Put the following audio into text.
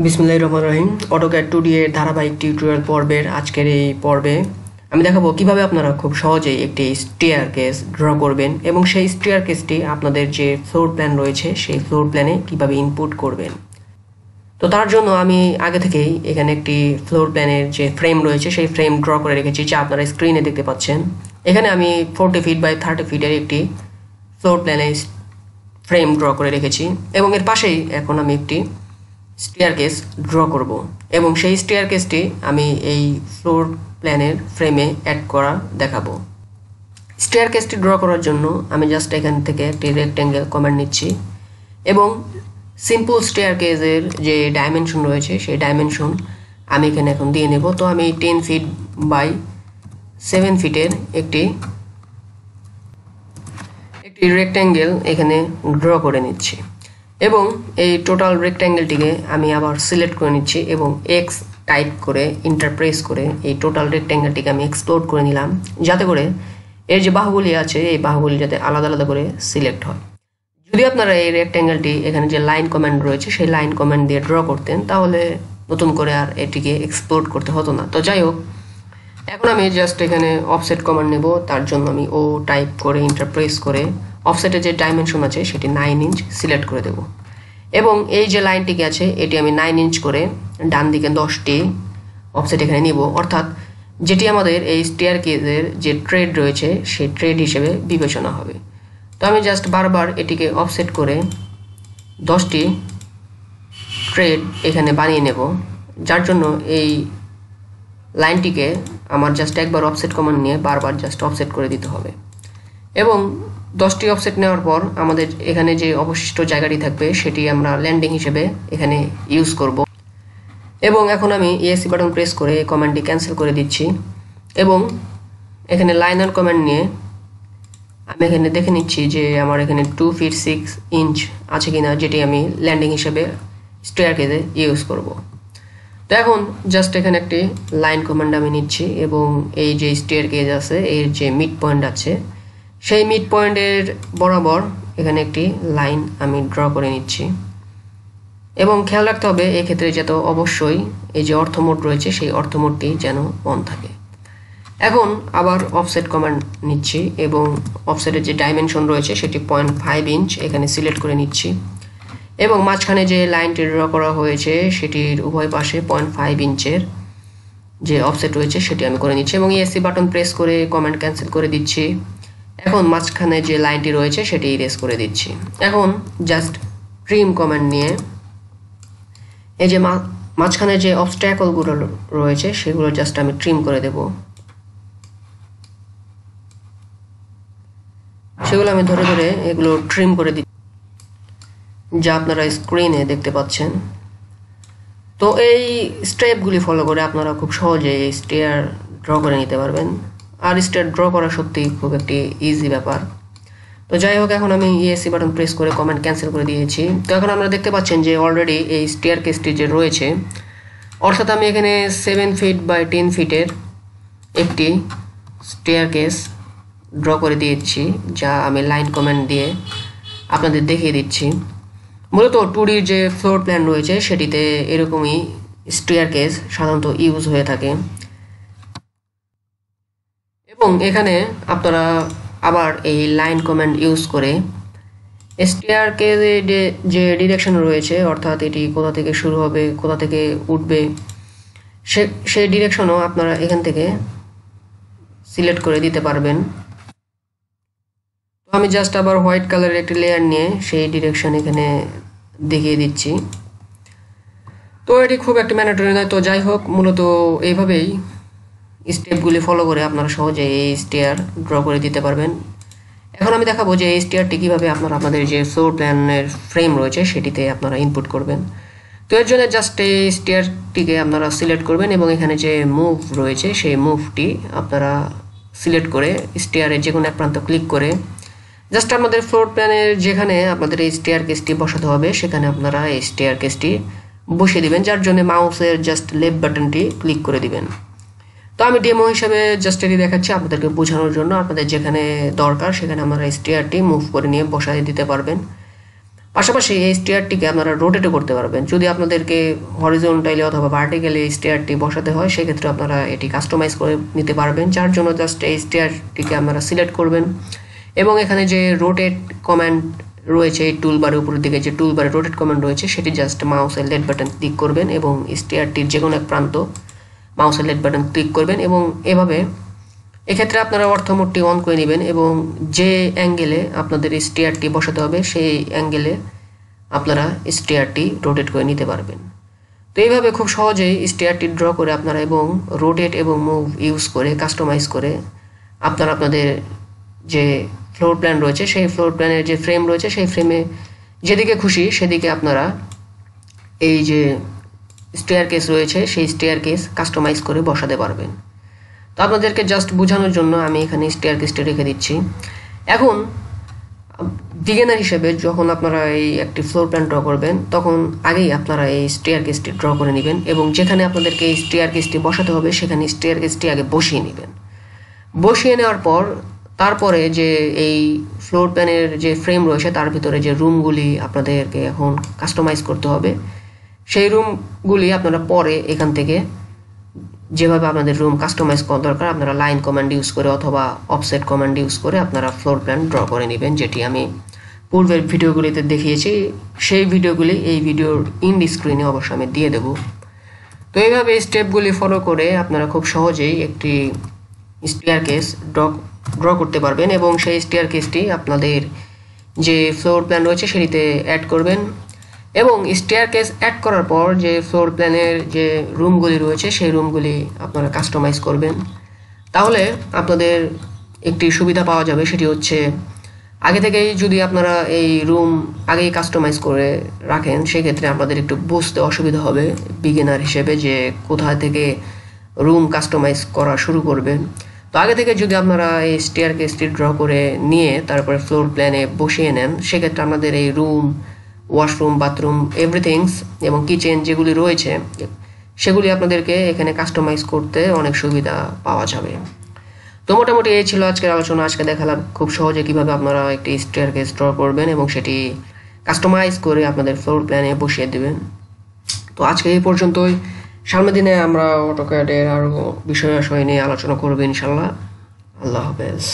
বিসমিল্লাহির রহমানির রহিম। AutoCAD 2D এর ধারাবাহিক টিউটোরিয়াল পর্বের আজকের এই পর্বে আমি দেখাবো কিভাবে আপনারা খুব সহজেই একটি স্টেয়ারকেস ড্র করবেন এবং সেই স্টেয়ারকেসটি আপনাদের যে ফ্লোর প্ল্যান রয়েছে সেই ফ্লোর প্ল্যানে কিভাবে ইনপুট করবেন। তো তার জন্য আমি আগে থেকেই এখানে একটি ফ্লোর প্ল্যানের যে ফ্রেম রয়েছে সেই ফ্রেম ড্র করে রেখেছি, যা আপনারা স্ক্রিনে দেখতে পাচ্ছেন। এখানে আমি 40 ফিট বাই 30 ফিটের একটি ফ্লোর প্ল্যানে ফ্রেম ড্র করে রেখেছি এবং এর পাশেই এখন আমি একটি স্টেয়ারকেস ড্র করব এবং সেই স্টেয়ারকেসটি আমি এই ফ্লোর প্ল্যানের ফ্রেমে অ্যাড করা দেখাবো। স্টেয়ারকেসটি ড্র করার জন্য আমি জাস্ট এখান থেকে একটি রেক্ট্যাঙ্গেল কমান্ড নিচ্ছি এবং সিম্পল স্টেয়ারকেসের যে ডাইমেনশন রয়েছে সেই ডাইমেনশন আমি এখানে এখন দিয়ে নেব। তো আমি 10 ফিট বাই 7 ফিটের একটি রেক্ট্যাঙ্গেল এখানে ড্র করে নিচ্ছি এবং এই টোটাল রেক্ট্যাঙ্গেলটিকে আমি আবার সিলেক্ট করে নিচ্ছি এবং এক্স টাইপ করে ইন্টারপ্রেস করে এই টোটাল রেক্ট্যাঙ্গেলটিকে আমি এক্সপ্লোর করে নিলাম, যাতে করে এর যে বাহুগুলি আছে এই বাহুগুলি যাতে আলাদা আলাদা করে সিলেক্ট হয়। যদি আপনারা এই রেক্ট্যাঙ্গেলটি এখানে যে লাইন কমান্ড রয়েছে সেই লাইন কমান্ড দিয়ে ড্র করতেন তাহলে নতুন করে আর এটিকে এক্সপ্লোর করতে হতো না। তো যাই হোক, এখন আমি জাস্ট এখানে অফসেট কমান্ড নেব। তার জন্য আমি ও টাইপ করে ইন্টারপ্রেস করে অফসেটের যে ডাইমেনশন আছে সেটি 9 ইঞ্চ সিলেক্ট করে দেব এবং এই যে লাইনটিকে আছে এটি আমি 9 ইঞ্চ করে ডান দিকে 10টি অফসেট এখানে নিব, অর্থাৎ যেটি আমাদের এই স্টেয়ারকেসের যে ট্রেড রয়েছে সেই ট্রেড হিসেবে বিবেচনা হবে। তো আমি জাস্ট বারবার এটিকে অফসেট করে 10টি ট্রেড এখানে বানিয়ে নেব, যার জন্য এই লাইনটিকে আমার জাস্ট একবার অফসেট কমান্ড নিয়ে বারবার জাস্ট অফসেট করে দিতে হবে এবং 10টি অফসেট নেওয়ার পর আমাদের এখানে যে অবশিষ্ট জায়গাটি থাকবে সেটি আমরা ল্যান্ডিং হিসেবে এখানে ইউজ করব এবং এখন আমি ESC বাটন প্রেস করে এই কমান্ডটি ক্যান্সেল করে দিচ্ছি এবং এখানে লাইনার কমান্ড নিয়ে আমি এখানে দেখে নিচ্ছি যে আমার এখানে 2 ফিট 6 ইঞ্চ আছে কিনা, যেটি আমি ল্যান্ডিং হিসেবে স্টেয়ারকেসে ইউজ করব। তো এখন জাস্ট এখানে একটি লাইন কমান্ড আমি নিচ্ছি এবং এই যে স্টেয়ারকেস আছে এর যে মিড পয়েন্ট আছে সেই মিড পয়েন্টের বরাবর এখানে একটি লাইন আমি ড্র করে নিচ্ছি এবং খেয়াল রাখতে হবে এই ক্ষেত্রে যাতে অবশ্যই এই যে অর্থ মোড রয়েছে সেই অর্থ মোডটি যেন অন থাকে। এখন আবার অফসেট কমান্ড নিচ্ছি এবং অফসেটের যে ডাইমেনশন রয়েছে সেটি 0.5 ইঞ্চ এখানে সিলেক্ট করে নিচ্ছি এবং মাঝখানে যে লাইনটি ড্র করা হয়েছে সেটির উভয় পাশে 0.5 ইঞ্চের যে অফসেট রয়েছে সেটি আমি করে নিচ্ছি এবং ESC বাটন প্রেস করে কমান্ড ক্যান্সেল করে দিচ্ছি। এখন মাঝখানে যে লাইনটি রয়েছে সেটি ইরেজ করে দিচ্ছি। এখন জাস্ট ট্রিম কমান্ড নিয়ে এই যে মাঝখানে যে অবস্ট্যাকলগুলো রয়েছে সেগুলো জাস্ট আমি ট্রিম করে দেব। সেগুলো আমি ধরে ধরে এগুলো ট্রিম করে দিচ্ছি, যা আপনারা স্ক্রিনে দেখতে পাচ্ছেন। তো এই স্টেপগুলি ফলো করে আপনারা খুব সহজে এই স্টেয়ার ড্র করে নিতে পারবেন। আর স্টেয়ার ড্র করা সত্যি খুব একটি ইজি ব্যাপার। তো যাই হোক, এখন আমি ESC বাটন প্রেস করে কমেন্ট ক্যান্সেল করে দিয়েছি। তো এখন আপনারা দেখতে পাচ্ছেন যে অলরেডি এই স্টেয়ারকেসটি যে রয়েছে, অর্থাৎ আমি এখানে 7 ফিট বাই 10 ফিটের একটি স্টেয়ারকেস ড্র করে দিয়েছি, যা আমি লাইন কমেন্ট দিয়ে আপনাদের দেখিয়ে দিচ্ছি। মূলত 2D যে ফ্লোর প্ল্যান রয়েছে সেটিতে এরকমই স্টেয়ারকেস সাধারণত ইউজ হয়ে থাকে এবং এখানে আপনারা আবার এই লাইন কমান্ড ইউজ করে স্টেয়ারকেসের যে ডিরেকশন রয়েছে, অর্থাৎ এটি কোথা থেকে শুরু হবে কোথা থেকে উঠবে সেই ডিরেকশনও আপনারা এখান থেকে সিলেক্ট করে দিতে পারবেন। তো আমি জাস্ট আবার হোয়াইট কালারের একটি লেয়ার নিয়ে সেই ডিরেকশন এখানে দেখিয়ে দিচ্ছি। তো এটি খুব একটা ম্যান্ডেটরি নয়। তো যাই হোক, মূলত এইভাবেই স্টেপগুলি ফলো করে আপনারা সহজে এই স্টেয়ার ড্র করে দিতে পারবেন। এখন আমি দেখাবো যে এই স্টেয়ারটি কীভাবে আপনারা আপনাদের যে ফ্লোর প্ল্যানের ফ্রেম রয়েছে সেটিতে আপনারা ইনপুট করবেন। তো এর জন্য জাস্ট এই স্টেয়ারটিকে আপনারা সিলেক্ট করবেন এবং এখানে যে মুভ রয়েছে সেই মুভটি আপনারা সিলেক্ট করে স্টেয়ারের যে কোনো এক প্রান্ত ক্লিক করে জাস্ট আপনাদের ফ্লোর প্ল্যানের যেখানে আপনাদের এই স্টেয়ারকেসটি বসাতে হবে সেখানে আপনারা এই স্টেয়ারকেসটি বসিয়ে দিবেন, যার জন্য মাউসের জাস্ট লেফট বাটনটি ক্লিক করে দিবেন। তো আমি ডেমো হিসেবে জাস্ট এটি দেখাচ্ছি আপনাদেরকে বোঝানোর জন্য। আপনাদের যেখানে দরকার সেখানে আপনারা স্টেয়ারটি মুভ করে নিয়ে বসাই দিতে পারবেন। পাশাপাশি এই স্টেয়ারটিকে আপনারা রোটেটও করতে পারবেন। যদি আপনাদেরকে হরিজন্টালি অথবা ভার্টিক্যালি এই স্টেয়ারটি বসাতে হয় সেক্ষেত্রে আপনারা এটি কাস্টমাইজ করে নিতে পারবেন, যার জন্য জাস্ট এই স্টেয়ারটিকে আপনারা সিলেক্ট করবেন এবং এখানে যে রোটেট কমান্ড রয়েছে এই টুলবারের উপরের দিকে যে টুলবারে রোটেট কমান্ড রয়েছে সেটি জাস্ট মাউসের লেফট বাটন ক্লিক করবেন এবং স্টেয়ারটির যে কোনো এক প্রান্ত মাউসের লেফট বাটন ক্লিক করবেন এবং এভাবে এক্ষেত্রে আপনারা অর্থমোডটি অন করে নেবেন এবং যে অ্যাঙ্গেলে আপনাদের স্টেয়ারটি বসাতে হবে সেই অ্যাঙ্গেলে আপনারা স্টেয়ারটি রোটেট করে নিতে পারবেন। তো এইভাবে খুব সহজেই স্টেয়ারটি ড্র করে আপনারা এবং রোটেট এবং মুভ ইউজ করে কাস্টমাইজ করে আপনারা আপনাদের যে ফ্লোর প্ল্যান রয়েছে সেই ফ্লোর প্ল্যানের যে ফ্রেম রয়েছে সেই ফ্রেমে যেদিকে খুশি সেদিকে আপনারা এই যে স্টেয়ার কেস রয়েছে সেই স্টেয়ার কেস কাস্টমাইজ করে বসাতে পারবেন। তো আপনাদেরকে জাস্ট বোঝানোর জন্য আমি এখানে স্টেয়ার কেসটি রেখে দিচ্ছি। এখন বিগিনার হিসেবে যখন আপনারা এই একটি ফ্লোর প্ল্যান ড্র করবেন তখন আগেই আপনারা এই স্টেয়ার কেসটি ড্র করে নেবেন এবং যেখানে আপনাদেরকে এই স্টেয়ার কেসটি বসাতে হবে সেখানে স্টেয়ার কেসটি আগে বসিয়ে নেবেন। বসিয়ে নেওয়ার পর তারপরে যে এই ফ্লোর প্ল্যানের যে ফ্রেম রয়েছে তার ভিতরে যে রুমগুলি আপনাদেরকে এখন কাস্টমাইজ করতে হবে সেই রুমগুলি আপনারা পরে এখান থেকে যেভাবে আপনাদের রুম কাস্টমাইজ করা দরকার আপনারা লাইন কমান্ড ইউজ করে অথবা অফসেট কমান্ড ইউজ করে আপনারা ফ্লোর প্ল্যান ড্র করে নেবেন, যেটি আমি পূর্বের ভিডিওগুলিতে দেখিয়েছি। সেই ভিডিওগুলি এই ভিডিওর ইন্ড স্ক্রিনে অবশ্যই আমি দিয়ে দেব। তো এইভাবে স্টেপগুলি ফলো করে আপনারা খুব সহজেই একটি স্টেয়ার কেস ড্র করতে পারবেন এবং সেই স্টেয়ার কেসটি আপনাদের যে ফ্লোর প্ল্যান রয়েছে সেটিতে অ্যাড করবেন এবং স্টেয়ার কেস অ্যাড করার পর যে ফ্লোর প্ল্যানের যে রুমগুলি রয়েছে সেই রুমগুলি আপনারা কাস্টমাইজ করবেন। তাহলে আপনাদের একটি সুবিধা পাওয়া যাবে, সেটি হচ্ছে আগে থেকেই যদি আপনারা এই রুম আগেই কাস্টমাইজ করে রাখেন সেক্ষেত্রে আপনাদের একটু বুঝতে অসুবিধা হবে বিগিনার হিসেবে যে কোথা থেকে রুম কাস্টমাইজ করা শুরু করবেন। তো আগে থেকে যদি আপনারা এই স্টেয়ার কেসটি ড্র করে নিয়ে তারপরে ফ্লোর প্ল্যানে বসিয়ে নেন সেক্ষেত্রে আপনাদের এই রুম, ওয়াশরুম, বাথরুম, এভরিথিংস এবং কিচেন যেগুলি রয়েছে সেগুলি আপনাদেরকে এখানে কাস্টমাইজ করতে অনেক সুবিধা পাওয়া যাবে। তো মোটামুটি এই ছিল আজকের আলোচনা। আজকে দেখালাম খুব সহজে কিভাবে আপনারা একটি স্টেয়ার কেস ড্র করবেন এবং সেটি কাস্টমাইজ করে আপনাদের ফ্লোর প্ল্যানে বসিয়ে দেবেন। তো আজকে এই পর্যন্তই। সামনের দিনে আমরা অটোক্যাডের আরও বিষয় নিয়ে আলোচনা করব ইনশাল্লাহ। আল্লাহ হাফেজ।